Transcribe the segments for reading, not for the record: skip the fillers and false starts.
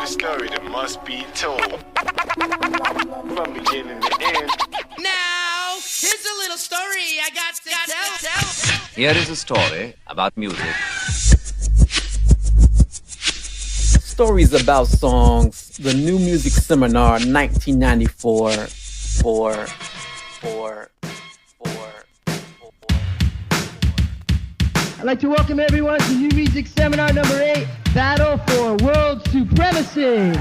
a story that must be told. From beginning to end. Now, here's a little story I got to tell. Here is a story about music. Stories about songs. The New Music Seminar, 1994. I'd like to welcome everyone to New Music Seminar number 8, Battle for World Supremacy.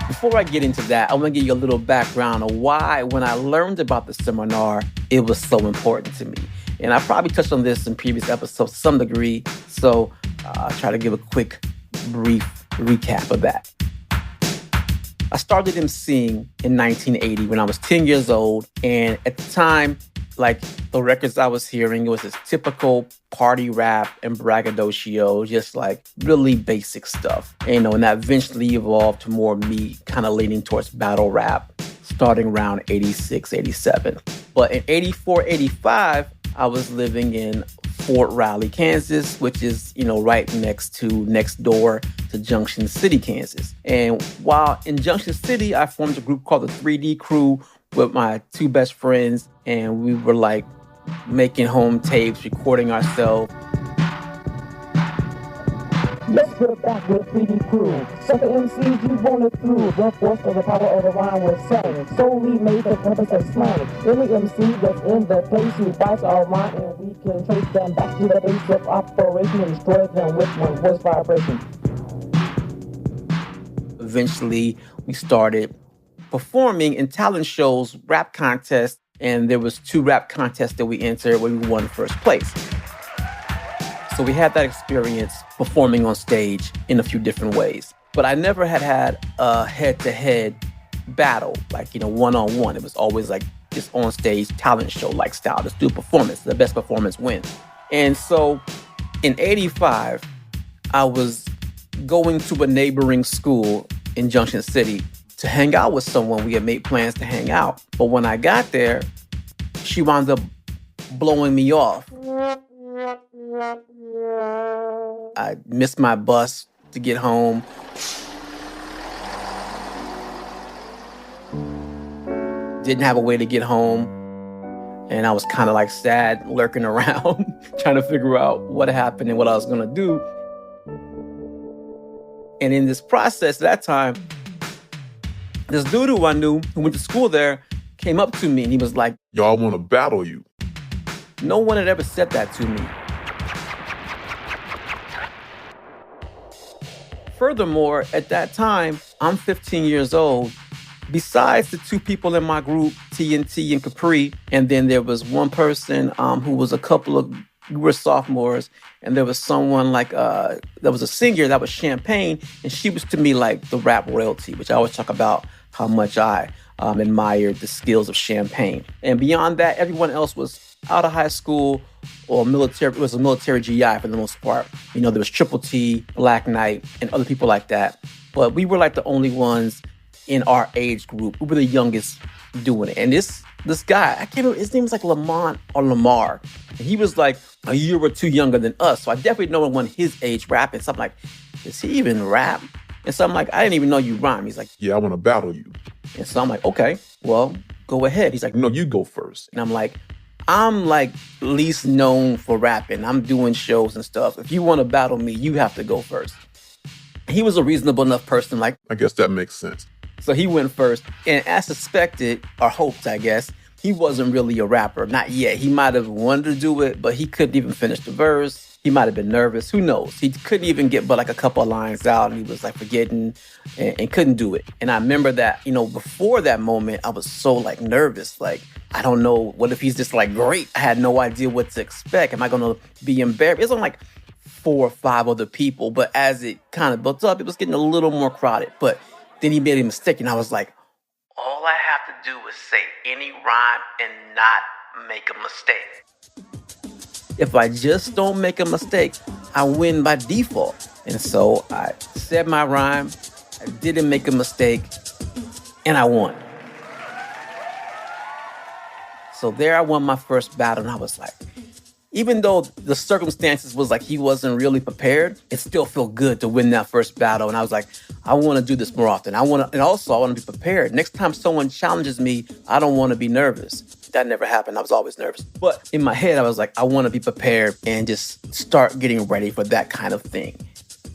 Before I get into that, I want to give you a little background of why, when I learned about the seminar, it was so important to me. And I probably touched on this in previous episodes to some degree, so I'll try to give a quick, brief recap of that. I started emceeing in 1980 when I was 10 years old, and at the time, like the records I was hearing, it was this typical party rap and braggadocio, just like really basic stuff. And that eventually evolved to more me kind of leaning towards battle rap, starting around 86, 87. But in 84, 85, I was living in Fort Riley, Kansas, which is, right next door to Junction City, Kansas. And while in Junction City, I formed a group called the 3D Crew with my two best friends, and we were like making home tapes, recording ourselves. Let's put it back with 3D Crew. Circa MCs you want it through. The force of the power of the rhyme was sang. Solely made the purpose of slang. Any MC that's in the place who bites our rhyme, and we can trace them back to the base of operation and destroy them with one voice vibration. Eventually, we started performing in talent shows, rap contests, and there was 2 rap contests that we entered where we won first place. So we had that experience performing on stage in a few different ways. But I never had a head-to-head battle, like, one-on-one. It was always like just on stage talent show like style. Let's do a performance. The best performance wins. And so in 85, I was going to a neighboring school in Junction City to hang out with someone. We had made plans to hang out. But when I got there, she wound up blowing me off. I missed my bus to get home. Didn't have a way to get home. And I was kind of like sad, lurking around, trying to figure out what happened and what I was going to do. And in this process, at that time, this dude who I knew, who went to school there, came up to me and he was like, "Y'all want to battle you?" No one had ever said that to me. Furthermore, at that time, I'm 15 years old. Besides the 2 people in my group, TNT and Capri, and then there was one person who was we were sophomores, and there was someone like, there was a singer that was Champagne, and she was to me like the rap royalty, which I always talk about how much I admired the skills of Champagne. And beyond that, everyone else was out of high school or military. It was a military GI for the most part. There was Triple T, Black Knight, and other people like that. But we were like the only ones in our age group. We were the youngest doing it. And this guy, I can't remember, his name was like Lamont or Lamar. And he was like a year or 2 younger than us. So I definitely know one his age rapping. So I'm like, does he even rap? And so I'm like, I didn't even know you rhyme. He's like, "Yeah, I want to battle you." And so I'm like, okay, well, go ahead. He's like, "No, you go first." And I'm like least known for rapping. I'm doing shows and stuff. If you want to battle me, you have to go first. He was a reasonable enough person. Like, I guess that makes sense. So he went first. And as suspected, or hoped, I guess, he wasn't really a rapper. Not yet. He might have wanted to do it, but he couldn't even finish the verse. He might have been nervous. Who knows? He couldn't even get but like a couple of lines out, and he was like forgetting and couldn't do it. And I remember that, before that moment, I was so like nervous. Like, I don't know, what if he's just like great? I had no idea what to expect. Am I going to be embarrassed? It's on like 4 or 5 other people, but as it kind of built up, it was getting a little more crowded. But then he made a mistake, and I was like, all I have to do is say any rhyme and not make a mistake. If I just don't make a mistake, I win by default. And so I said my rhyme, I didn't make a mistake, and I won. So there I won my first battle, and I was like, even though the circumstances was like he wasn't really prepared, it still felt good to win that first battle. And I was like, I want to do this more often. And also I want to be prepared. Next time someone challenges me, I don't want to be nervous. That never happened. I was always nervous. But in my head, I was like, I want to be prepared and just start getting ready for that kind of thing.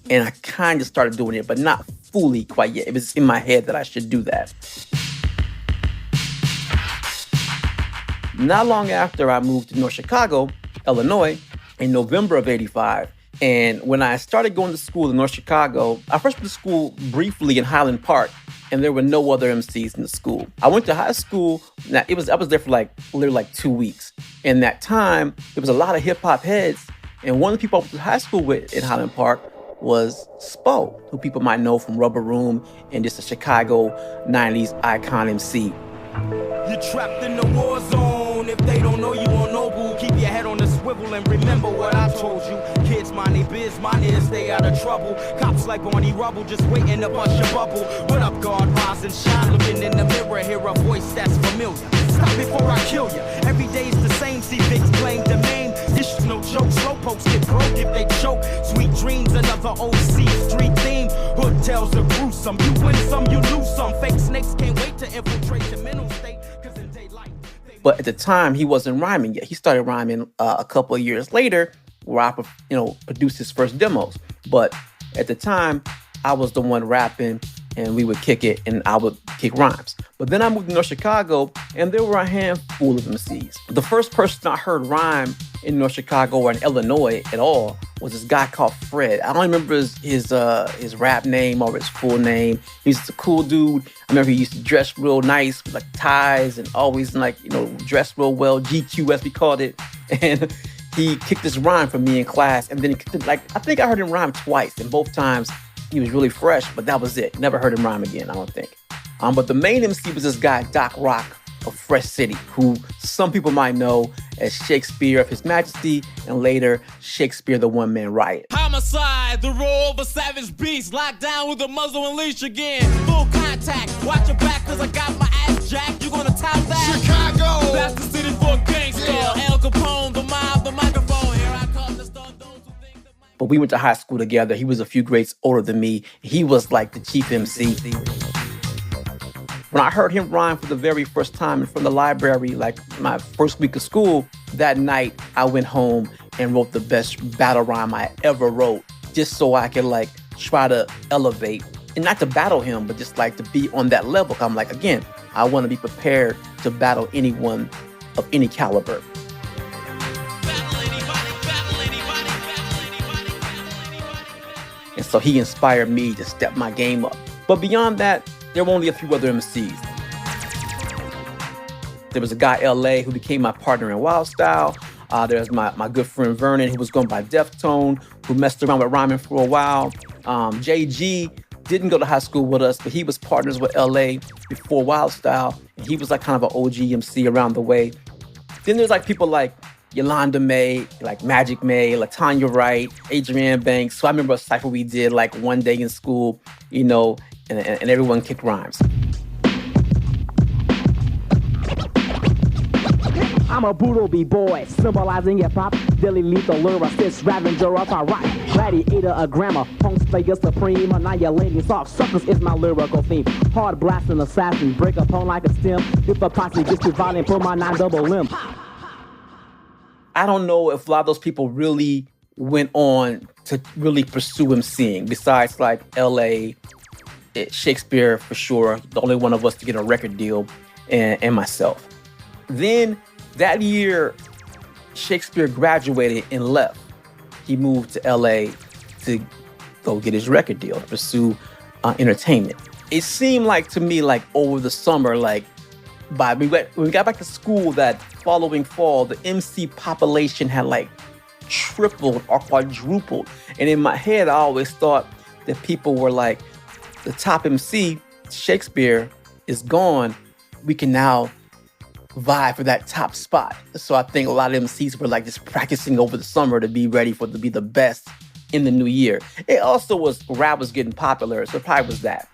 And I kind of started doing it, but not fully quite yet. It was in my head that I should do that. Not long after I moved to North Chicago, Illinois, in November of '85. And when I started going to school in North Chicago, I first went to school briefly in Highland Park, and there were no other MCs in the school. I went to high school. Now I was there for literally 2 weeks. In that time, there was a lot of hip hop heads. And one of the people I went to high school with in Highland Park was Spo, who people might know from Rubber Room and just a Chicago 90s icon MC. You're trapped in the war zone. If they don't know you on Noble, keep your head on the swivel and remember what I told you. Kids mind their biz, mine is stay out of trouble. Cops like Barney Rubble, just waiting to bust your bubble. What up, God? Rise and shine. Looking in the mirror, hear a voice that's familiar. Stop before I kill you. Every day's the same. See Vic's claim to name. This is no joke. Slowpokes get broke if they choke. Sweet dreams, another OC street theme. Hood tells are gruesome. You win some, you lose some. Fake snakes can't wait to infiltrate the mental state. But at the time, he wasn't rhyming yet. He started rhyming a couple of years later, where I, produced his first demos. But at the time, I was the one rapping, and we would kick it, and I would kick rhymes. But then I moved to North Chicago, and there were a handful of MCs. The first person I heard rhyme in North Chicago or in Illinois at all was this guy called Fred. I don't remember his rap name or his full name. He was a cool dude. I remember he used to dress real nice with ties and always dress real well, GQ as we called it. And he kicked this rhyme for me in class. And then he kicked it, I think I heard him rhyme twice. And both times he was really fresh, but that was it. Never heard him rhyme again, I don't think. But the main MC was this guy, Doc Rock of Fresh City, who some people might know as Shakespeare of His Majesty, and later Shakespeare the One Man Riot. Homicide, the role of a savage beast, locked down with a muzzle and leash again. Full contact, watch your back cause I got my ass jacked. You gonna tout that? Chicago! That's the city for a gangster. Yeah. El Capone, the mob, the microphone. Here I come to stun those who think that But we went to high school together. He was a few grades older than me. He was like the chief MC. When I heard him rhyme for the very first time in front of the library, my first week of school, that night I went home and wrote the best battle rhyme I ever wrote, just so I could try to elevate, and not to battle him, but just to be on that level. I'm again, I want to be prepared to battle anyone of any caliber. And so he inspired me to step my game up. But beyond that, there were only a few other MCs. There was a guy, LA, who became my partner in Wild Style. There's my good friend Vernon, who was going by Deftone, who messed around with rhyming for a while. JG didn't go to high school with us, but he was partners with LA before Wild Style. And he was kind of an OG MC around the way. Then there's people like Yolanda May, Magic May, LaTanya Wright, Adrienne Banks. So I remember a cypher we did one day in school, and everyone kicked rhymes. I'm a brutal B-boy, symbolizing hip-hop, daily lethal lyricist, ravager of our rock, gladiator, a grammar, punk slayer supreme, annihilating soft suckers is my lyrical theme. Hard blasting assassin, break a phone like a stem, if a posse gets too violent, pull my 9-double limb. I don't know if a lot of those people really went on to really pursue MCing, besides LA, Shakespeare for sure, the only one of us to get a record deal, and myself. Then that year, Shakespeare graduated and left. He moved to LA to go get his record deal, to pursue entertainment. It seemed to me over the summer, when we got back to school that following fall, the MC population had tripled or quadrupled. And in my head, I always thought that people were the top MC, Shakespeare, is gone. We can now vie for that top spot. So I think a lot of MCs were just practicing over the summer to be ready to be the best in the new year. It also was, rap was getting popular, so it probably was that.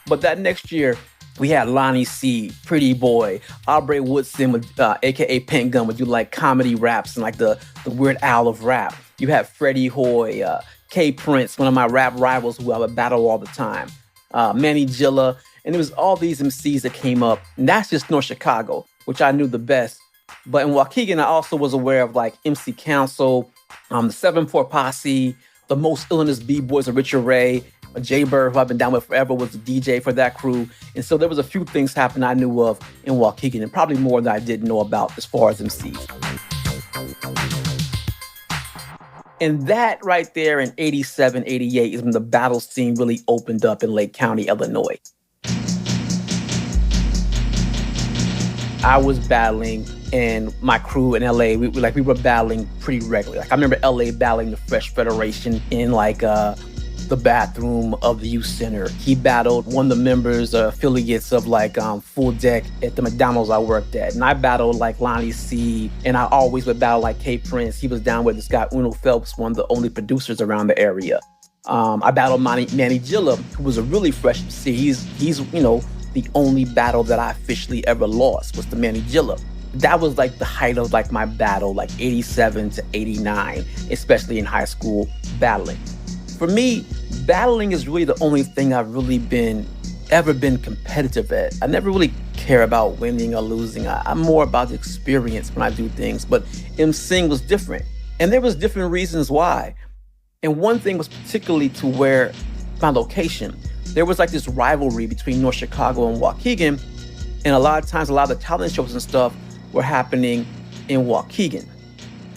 But that next year, We had Lonnie C, Pretty Boy, Aubrey Woodson, a.k.a. Pink Gun, would do like comedy raps and like the Weird Al of rap. You had Freddie Hoy, K Prince, one of my rap rivals who I would battle all the time, Manny Gilla, and it was all these MCs that came up. And that's just North Chicago, which I knew the best. But in Waukegan, I also was aware of like MC Council, the 7-4 Posse, the Most Illness B-Boys of Richard Ray, Jay Bird, who I've been down with forever, was the DJ for that crew. And so there was a few things happening I knew of in Waukegan, and probably more than I didn't know about as far as MCs. And that right there in 87, 88 is when the battle scene really opened up in Lake County, Illinois. I was battling, and my crew in LA, we were battling pretty regularly. Like I remember LA battling the Fresh Federation in like the bathroom of the youth center. He battled one of the members, affiliates of like Full Deck at the McDonald's I worked at. And I battled like Lonnie C, and I always would battle like K Prince. He was down with this guy, Uno Phelps, one of the only producers around the area. I battled Manny Gilla, who was a really fresh MC. He's the only battle that I officially ever lost was the Manny Gilla. That was like the height of like my battle, like 87 to 89, especially in high school battling. For me, battling is really the only thing I've really ever been competitive at. I never really care about winning or losing. I'm more about the experience when I do things, but MCing was different. And there was different reasons why. And one thing was particularly to where my location. There was like this rivalry between North Chicago and Waukegan. And a lot of times, a lot of the talent shows and stuff were happening in Waukegan.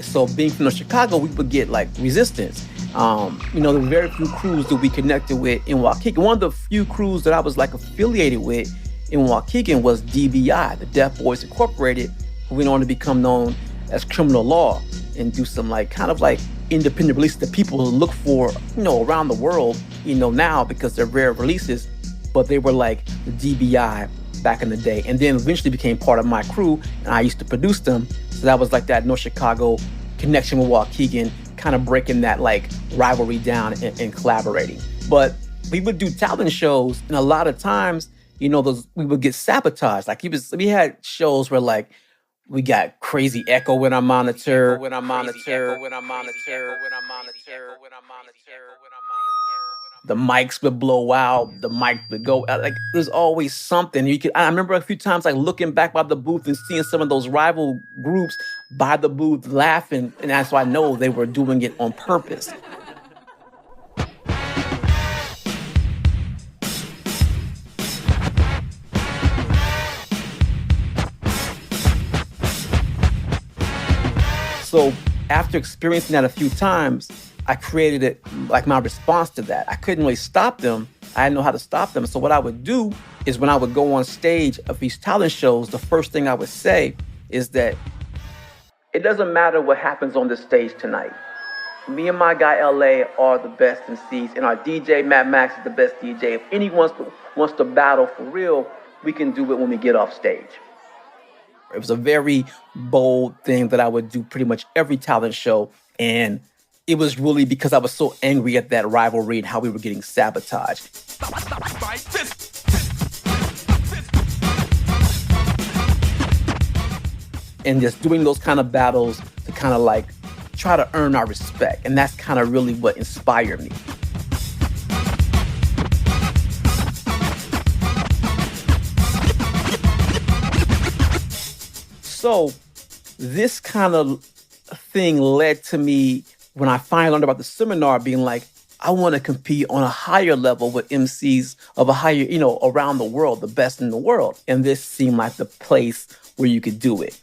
So being from North Chicago, we would get like resistance. There were very few crews that we connected with in Waukegan. One of the few crews that I was like affiliated with in Waukegan was DBI, the Deaf Boys Incorporated, who went on to become known as Criminal Law and do some like kind of like independent releases that people look for, around the world, now because they're rare releases, but they were like the DBI back in the day, and then eventually became part of my crew, and I used to produce them. So that was like that North Chicago connection with Waukegan, kind of breaking that like rivalry down and collaborating. But we would do talent shows, and a lot of times, we would get sabotaged. Like we had shows where like we got crazy echo in our monitor. The mics would blow out. The mic would go out. Like there's always something. I remember a few times like looking back by the booth and seeing some of those rival groups by the booth laughing, and that's why I know they were doing it on purpose. So after experiencing that a few times, I created it like my response to that. I couldn't really stop them. I didn't know how to stop them. So what I would do is when I would go on stage of these talent shows, the first thing I would say is that it doesn't matter what happens on this stage tonight. Me and my guy LA are the best MCs, and our DJ Matt Max is the best DJ. If anyone wants to battle for real, we can do it when we get off stage. It was a very bold thing that I would do pretty much every talent show. And it was really because I was so angry at that rivalry and how we were getting sabotaged. And just doing those kind of battles to kind of like try to earn our respect. And that's kind of really what inspired me. So this kind of thing led to me when I finally learned about the seminar being like, I want to compete on a higher level with MCs of a higher, around the world, the best in the world. And this seemed like the place where you could do it.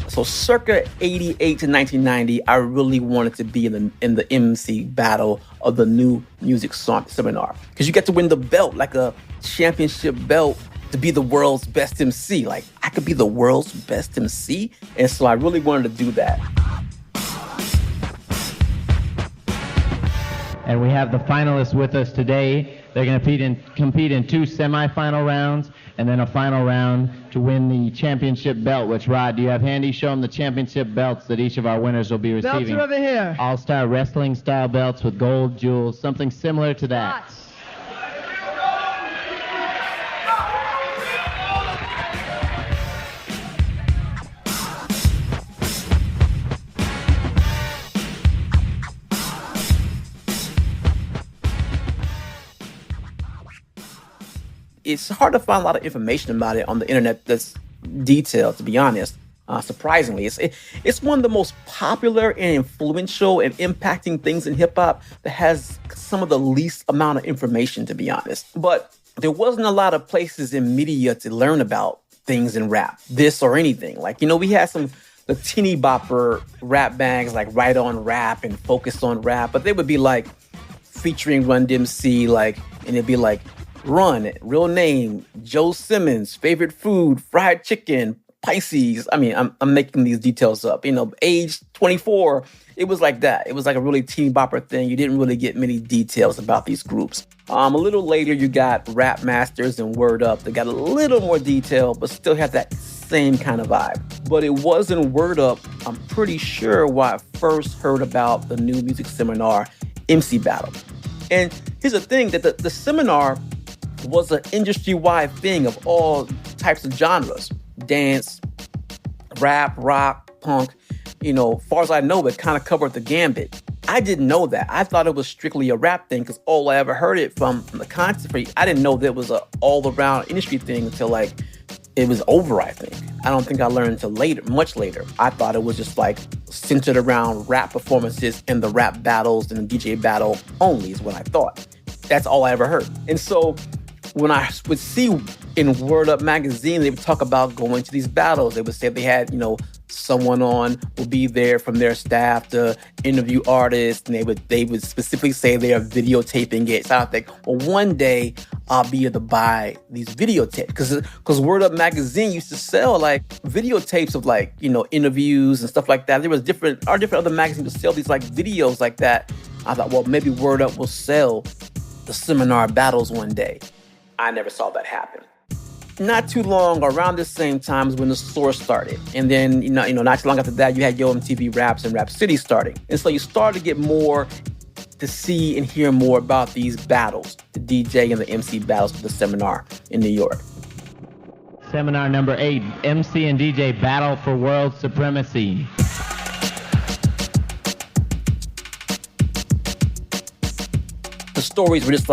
So circa 88 to 1990, I really wanted to be in the MC battle of the new music seminar. Because you get to win the belt, like a championship belt, to be the world's best MC. Like, I could be the world's best MC. And so I really wanted to do that. And we have the finalists with us today. They're going to compete in 2 semifinal rounds and then a final round to win the championship belt, which, Rod, do you have handy? Show them the championship belts that each of our winners will be receiving. Belts are over here. All-star wrestling style belts with gold jewels, something similar to that. It's hard to find a lot of information about it on the internet that's detailed, to be honest. Surprisingly, it's one of the most popular and influential and impacting things in hip hop that has some of the least amount of information, to be honest. But there wasn't a lot of places in media to learn about things in rap, this or anything. Like, we had the teeny bopper rap bags like Right On Rap and Focus on Rap, but they would be like featuring Run DMC, and it'd be like, Run, real name, Joe Simmons, favorite food, fried chicken, Pisces. I mean, I'm making these details up. Age 24. It was like that. It was like a really teen bopper thing. You didn't really get many details about these groups. A little later, you got Rap Masters and Word Up. They got a little more detail, but still had that same kind of vibe. But it wasn't Word Up, I'm pretty sure, why I first heard about the new music seminar, MC Battle. And here's the thing, that the seminar was an industry-wide thing of all types of genres. Dance, rap, rock, punk. Far as I know, it kind of covered the gambit. I didn't know that. I thought it was strictly a rap thing because all I ever heard it from the content. I didn't know that it was an all-around industry thing until it was over, I think. I don't think I learned until later, much later. I thought it was just centered around rap performances and the rap battles and the DJ battle only is what I thought. That's all I ever heard. And so when I would see in Word Up magazine, they would talk about going to these battles. They would say they had, someone on will be there from their staff to interview artists, and they would specifically say they are videotaping it. So I think, well, one day I'll be able to buy these videotapes because Word Up magazine used to sell videotapes of interviews and stuff like that. There was different other magazines that sell these videos like that. I thought, well, maybe Word Up will sell the seminar battles one day. I never saw that happen. Not too long, around the same time as when the Source started. And then, not too long after that, you had Yo MTV Raps and Rap City starting. And so you started to get more to see and hear more about these battles, the DJ and the MC battles for the seminar in New York. Seminar number 8, MC and DJ Battle for World Supremacy. The stories were just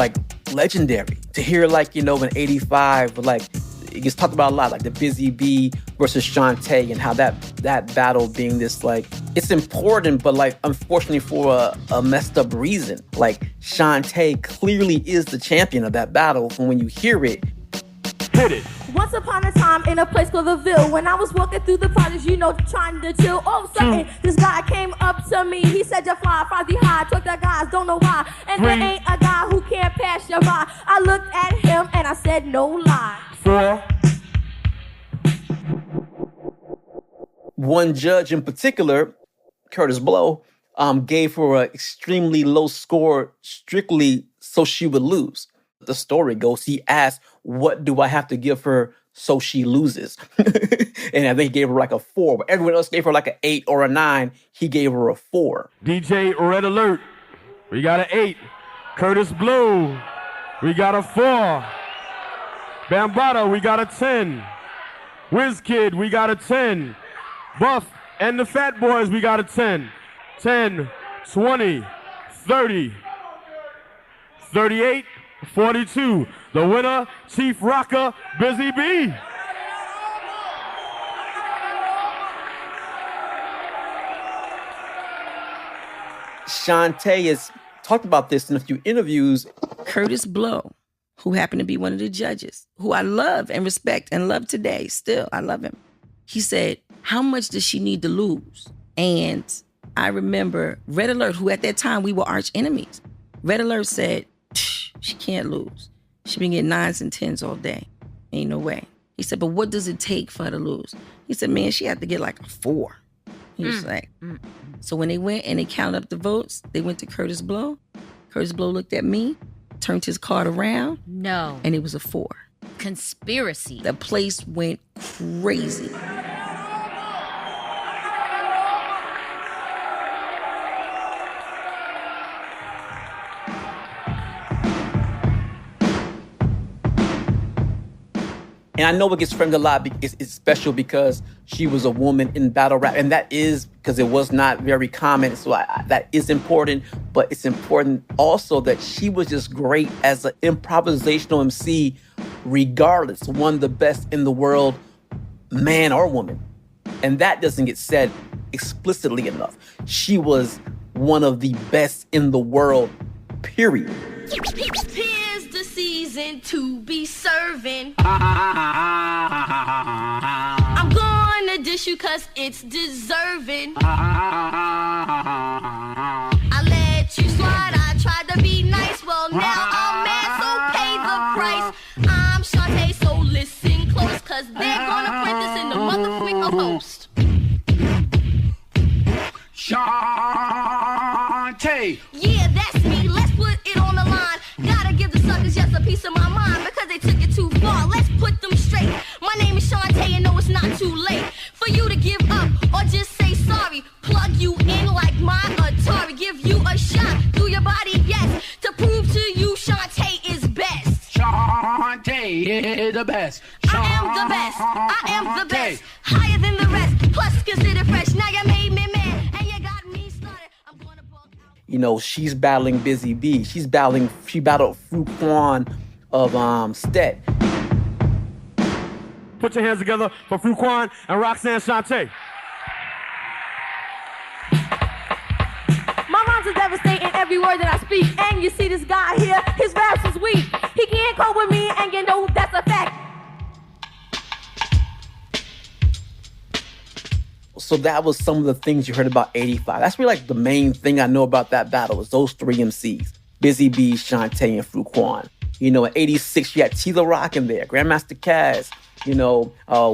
legendary. To hear in 85, it gets talked about a lot, the Busy Bee versus Shantae and how that battle being this it's important, but unfortunately for a messed up reason. Shantae clearly is the champion of that battle, and when you hear it, hit it. Once upon a time in a place called the Ville, when I was walking through the projects, trying to chill. All of a sudden, this guy came up to me. He said, "You're fly, Frosty high." Talk that guys, don't know why. And there ain't a guy who can't pass you by. I looked at him and I said, no lie. 4. One judge in particular, Curtis Blow, gave her an extremely low score strictly so she would lose. The story goes, he asked, what do I have to give her so she loses? And I think he gave her a 4. But everyone else gave her an 8 or a 9. He gave her a 4. DJ Red Alert, we got an 8. Curtis Blue, we got a 4. Bambaataa, we got a 10. WizKid, we got a 10. Buff and the Fat Boys, we got a 10. 10, 20, 30, 38, 42. The winner, Chief Rocker, Busy Bee. Shantae has talked about this in a few interviews. Curtis Blow, who happened to be one of the judges, who I love and respect and love today, still, I love him. He said, how much does she need to lose? And I remember Red Alert, who at that time we were arch enemies. Red Alert said, she can't lose. She been getting 9s and 10s all day. Ain't no way. He said, but what does it take for her to lose? He said, man, she had to get a 4. He was so when they went and they counted up the votes, they went to Curtis Blow. Curtis Blow looked at me turned his card around. No. And it was a 4. Conspiracy. The place went crazy. And I know it gets framed a lot. It's special because she was a woman in battle rap. And that is because it was not very common. So that is important. But it's important also that she was just great as an improvisational MC, regardless. One of the best in the world, man or woman. And that doesn't get said explicitly enough. She was one of the best in the world, period. Here's the season to be serving. I'm gonna dish you cause it's deserving. I let you slide, I tried to be nice. Well, now I'm mad, so pay the price. I'm Shantae, so listen close, cause they're gonna print this in the motherfucking host. Shantae! Yeah, that's me, let's put it on the line. Gotta give the suckers just a piece of my mind because they took it too far. Let's put them straight. My name is Shantae and no, it's not too late for you to give up or just say sorry. Plug you in like my Atari. Give you a shot through your body, yes, to prove to you Shantae is best. Shantae is the best. I am the best. I am the best. Higher than the rest. Plus consider fresh. Now you made me mad and you got me started. I'm gonna bug out. You know, she's battling Busy B. She battled Fru Quan of Stet. Put your hands together for Fru Quan and Roxanne Shantae. My rhymes are devastating every word that I speak. And you see this guy here, his raps is weak. He can't cope with me and you know that's a fact. So that was some of the things you heard about 85. That's really like the main thing I know about that battle is those 3 MCs. Busy B, Shantae, and Fru Quan. You know, in 86, you had T-La Rock in there. Grandmaster Caz,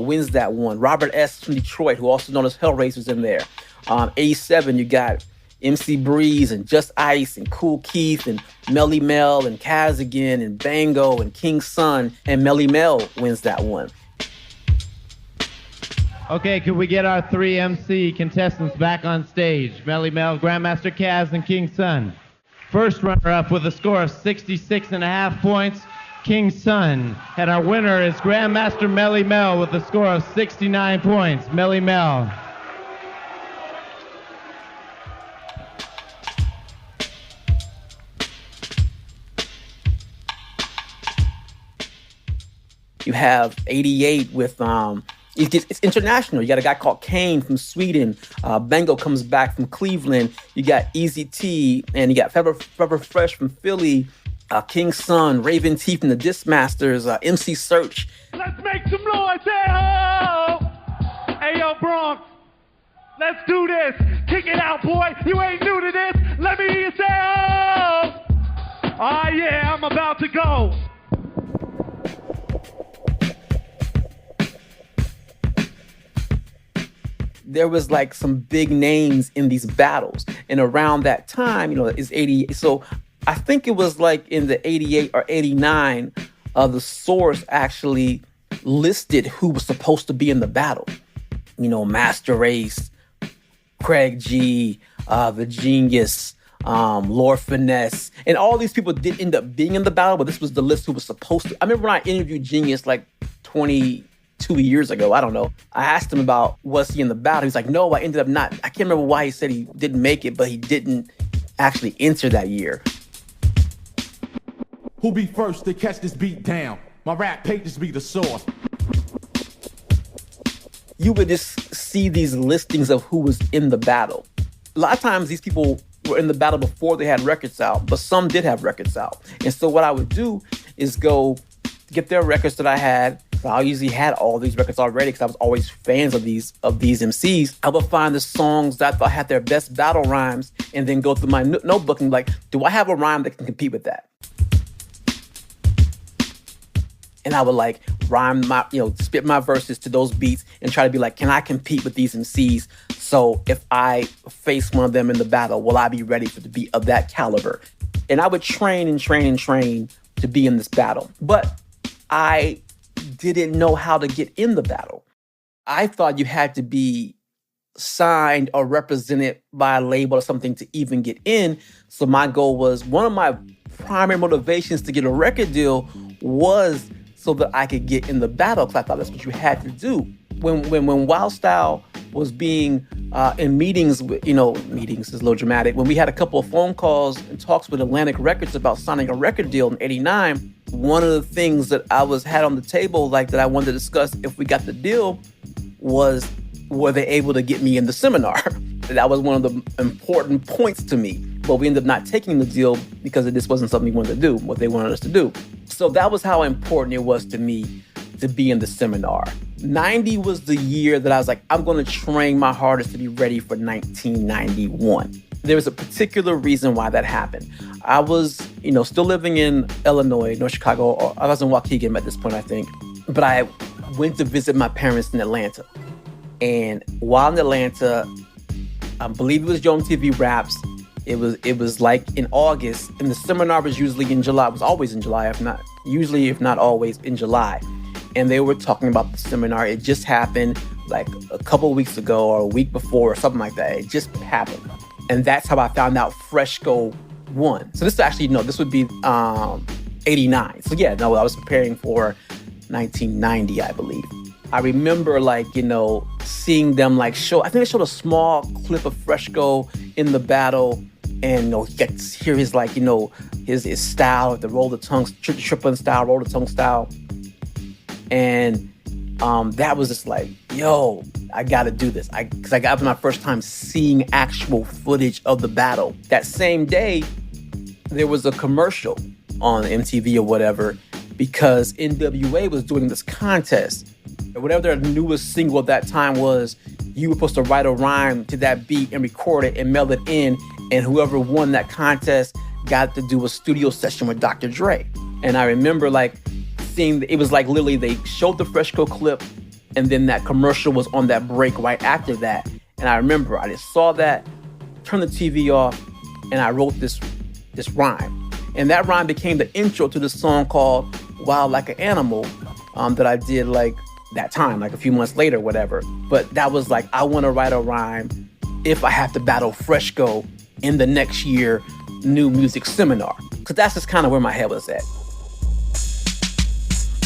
wins that one. Robert S. from Detroit, who also known as Hellraiser's in there. 87, you got MC Breeze and Just Ice and Kool Keith and Melly Mel and Caz again and Bango and King Sun. And Melly Mel wins that one. Okay, could we get our 3 MC contestants back on stage? Melly Mel, Grandmaster Caz, and King Sun. First runner-up with a score of 66.5 points, King Sun. And our winner is Grandmaster Melly Mel with a score of 69 points. Melly Mel. You have 88 with it's international. You got a guy called Kane from Sweden. Bango comes back from Cleveland. You got Easy T, and you got Forever Fresh from Philly. King Sun, Raven T from the Dismasters, MC Search. Let's make some noise, hey-ho! Hey, yo, Bronx, let's do this. Kick it out, boy. You ain't new to this. Let me hear you say, oh! Ah, yeah, I'm about to go. There was like some big names in these battles. And around that time, it's 88. So I think it was like in the 88 or 89, the source actually listed who was supposed to be in the battle. Master Race, Craig G, The Genius, Lord Finesse. And all these people did end up being in the battle, but this was the list who was supposed to. I remember when I interviewed Genius like 22 years ago, I don't know. I asked him about, was he in the battle? He's like, no, I ended up not. I can't remember why he said he didn't make it, but he didn't actually enter that year. Who'll be first to catch this beat down? My rap pages be the source. You would just see these listings of who was in the battle. A lot of times these people were in the battle before they had records out, but some did have records out. And so what I would do is go get their records that I had. So I usually had all these records already because I was always fans of these MCs. I would find the songs that I thought had their best battle rhymes and then go through my notebook and be like, do I have a rhyme that can compete with that? And I would like rhyme spit my verses to those beats and try to be like, can I compete with these MCs? So if I face one of them in the battle, will I be ready to be of that caliber? And I would train and train and train to be in this battle. But I didn't know how to get in the battle. I thought you had to be signed or represented by a label or something to even get in. So my goal was, one of my primary motivations to get a record deal was so that I could get in the battle, because I thought that's what you had to do. When Wild Style was being in meetings, meetings is a little dramatic. When we had a couple of phone calls and talks with Atlantic Records about signing a record deal in '89, one of the things that I had on the table, like that I wanted to discuss if we got the deal, was, were they able to get me in the seminar? That was one of the important points to me. But we ended up not taking the deal because it just wasn't something we wanted to do, what they wanted us to do. So that was how important it was to me to be in the seminar. 90 was the year that I was like, I'm going to train my hardest to be ready for 1991. There was a particular reason why that happened. I was, still living in Illinois, North Chicago, or I was in Waukegan at this point, I think. But I went to visit my parents in Atlanta. And while in Atlanta, I believe it was Yo MTV Raps. It was like in August, and the seminar was usually in July. It was always in July, if not always in July. And they were talking about the seminar. It just happened like a couple of weeks ago or a week before or something like that. It just happened. And that's how I found out Fresco won. So this would be 89. So yeah, I was preparing for 1990, I believe. I remember seeing them show, I think they showed a small clip of Fresco in the battle, and you get to hear his his style, the roll the tongue, tripling style, roll the tongue style. And that was just like, yo, I gotta do this. Because I got my first time seeing actual footage of the battle. That same day, there was a commercial on MTV or whatever, because NWA was doing this contest. Whatever their newest single at that time was, you were supposed to write a rhyme to that beat and record it and mail it in, and whoever won that contest got to do a studio session with Dr. Dre. And I remember seeing, it was literally they showed the Fresco clip, and then that commercial was on that break right after that. And I remember I just saw that, turned the TV off, and I wrote this rhyme. And that rhyme became the intro to this song called Wild Like an Animal that I did that time, a few months later, whatever. But that was I want to write a rhyme if I have to battle Fresco in the next year new music seminar. Because that's just kind of where my head was at.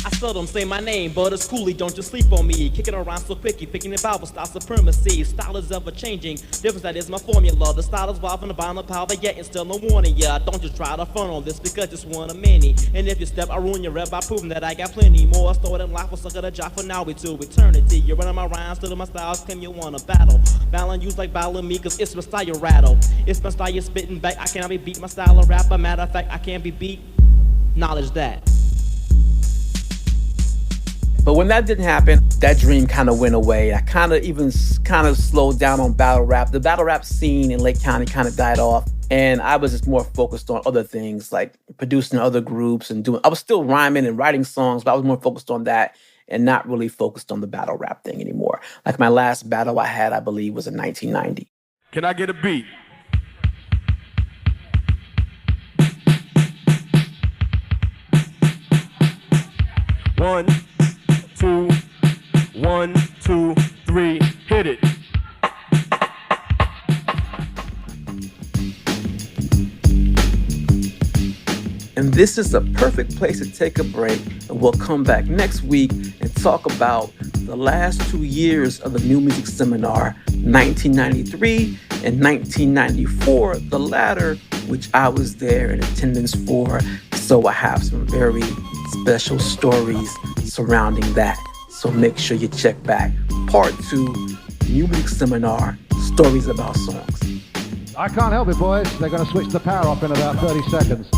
I seldom say my name, but it's coolly, don't you sleep on me. Kicking around so quick, you picking it Bible style supremacy. Style is ever changing, difference that is my formula. The style is wild from the bottom of power, yet and still no warning. Yeah, don't just try to front on this because just one of many. And if you step, I ruin your rep by proving that I got plenty more. Stored in life, will suck at a job for now, we to eternity. You're running my rhymes, still in my styles, claim you wanna battle. Battling you like battling me, cause it's my style you rattle. It's my style you spitting back, I cannot be beat. My style of rap, a matter of fact, I can't be beat. Knowledge that. But when that didn't happen, that dream kind of went away. I kind of slowed down on battle rap. The battle rap scene in Lake County kind of died off. And I was just more focused on other things, like producing other groups and I was still rhyming and writing songs, but I was more focused on that and not really focused on the battle rap thing anymore. My last battle I had, I believe, was in 1990. Can I get a beat? One, two, 1, 2, 3, hit it. And this is a perfect place to take a break, and we'll come back next week and talk about the last 2 years of the New Music Seminar, 1993 and 1994, the latter, which I was there in attendance for. So I have some very special stories surrounding that. So make sure you check back. Part 2, New Music Seminar, Stories About Songs. I can't help it, boys. They're going to switch the power off in about 30 seconds.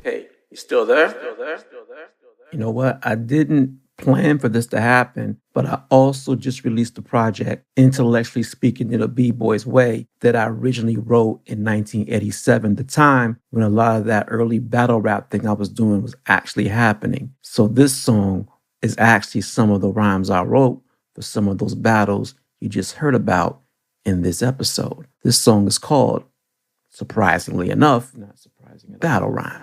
Hey, you still there? You know what? I didn't plan for this to happen, but I also just released the project, Intellectually Speaking in a B-Boy's Way, that I originally wrote in 1987, the time when a lot of that early battle rap thing I was doing was actually happening. So this song is actually some of the rhymes I wrote for some of those battles you just heard about in this episode. This song is called surprisingly enough, battle rhyme.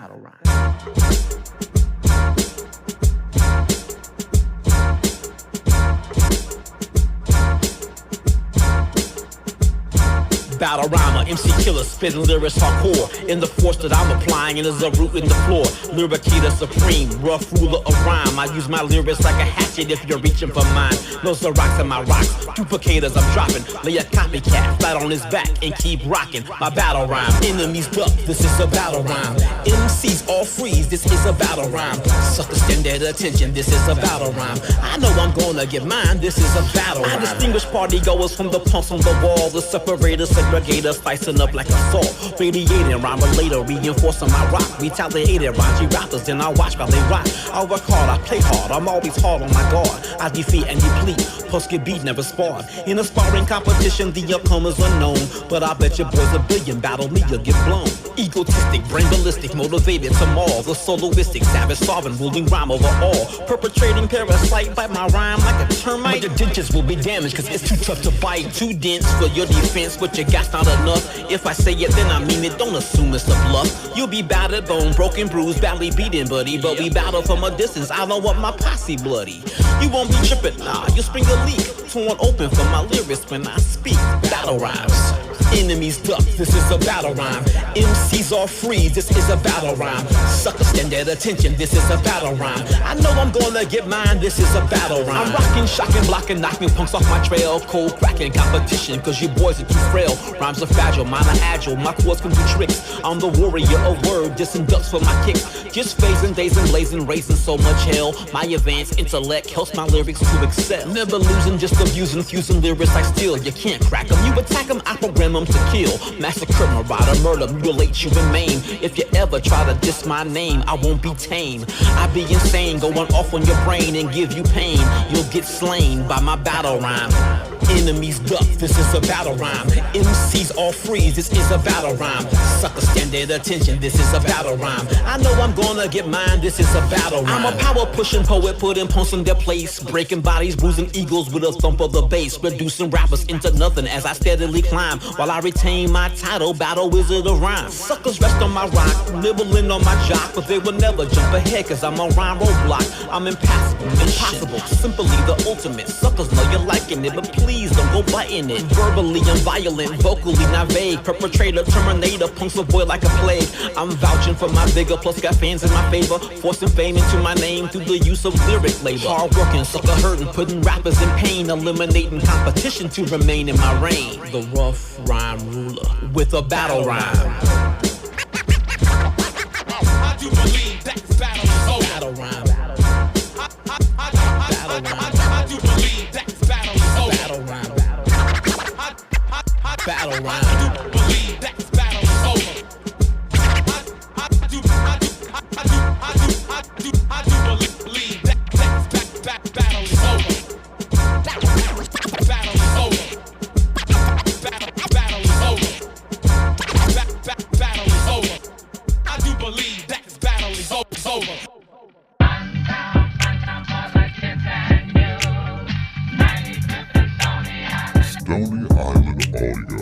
Battle rhymer, MC killer, spitting lyrics hardcore. In the force that I'm applying, and there's a root in the floor. Lyricator supreme, rough ruler of rhyme. I use my lyrics like a hatchet if you're reaching for mine. No rocks in my rocks, duplicators I'm dropping. Lay a copycat flat on his back and keep rocking. My battle rhyme, enemies duck, this is a battle rhyme. MCs all freeze, this is a battle rhyme. Suckers stand at attention, this is a battle rhyme. I know I'm gonna get mine, this is a battle rhyme. I distinguish party goers from the punks on the wall. The separators, segregator, slicing up like a saw. Radiating rhyme later, reinforcing my rock. Retaliated raunchy rappers, then I watch while they rock. I work hard, I play hard, I'm always hard on my guard. I defeat and deplete, plus get beat, never sparred. In a sparring competition, the outcome is unknown. But I bet your boys a billion, battle me, you'll get blown. Egotistic, brain ballistic, motivated to maul. The soloistic, savage, sovereign, ruling rhyme over all. Perpetrating parasite, bite my rhyme like a termite. But your dentures will be damaged, cause it's too tough to bite. Too dense for your defense, but your gas not enough. If I say it, then I mean it, don't assume it's a bluff. You'll be battered, bone, broken, bruised, badly beaten, buddy. But we battle from a distance, I don't want my posse bloody. You won't be tripping, nah, you'll spring a leak. Torn open for my lyrics when I speak. Battle rhymes, enemies duck, this is a battle rhyme. MCs all freeze, this is a battle rhyme. Suckers stand at attention, this is a battle rhyme. I know I'm gonna get mine, this is a battle rhyme. I'm rocking, shocking, blocking, knocking punks off my trail. Cold cracking competition, cause you boys are too frail. Rhymes are fragile, mine are agile, my chords can do tricks. I'm the warrior of word, dissing ducks for my kicks. Just phasing, dazing, blazing, raising so much hell. My advanced intellect helps my lyrics to excel. Never losing, just abusing, fusing lyrics like steel. You can't crack them, you attack them, I program them to kill. Massacre, marauder, murder, mutilate you and maim. If you ever try to diss my name, I won't be tame. I be insane, going off on your brain and give you pain. You'll get slain by my battle rhyme. Enemies duck, this is a battle rhyme. MCs all freeze, this is a battle rhyme. Suckers stand at attention, this is a battle rhyme. I know I'm gonna get mine, this is a battle rhyme. I'm a power pushing poet, putting punks in their place. Breaking bodies, bruising egos with a thump of the bass. Reducing rappers into nothing as I steadily climb. While I retain my title, battle wizard of rhyme. Suckers rest on my rock, nibbling on my jock. But they will never jump ahead cause I'm on rhyme roadblock. I'm impassable, impossible, simply the ultimate. Suckers know you're liking it, but please don't go biting it. Verbally I'm violent, vocally not vague. Perpetrator, terminator, punks avoid like a plague. I'm vouching for my vigor, plus got fans in my favor. Forcing fame into my name through the use of lyric labor. Hard working, sucker hurting, putting rappers in pain. Eliminating competition to remain in my reign. The rough rhyme ruler with a battle rhyme. I do believe that this battle is over. Battle rhyme. Battle rhyme. I do believe that this battle is over. Battle rhyme. Battle rhyme. I do believe that this battle is over. I do believe that this battle is over. Battle is over. Battle is over. Battle is over. I do believe that this battle is over. Stony Island Audio.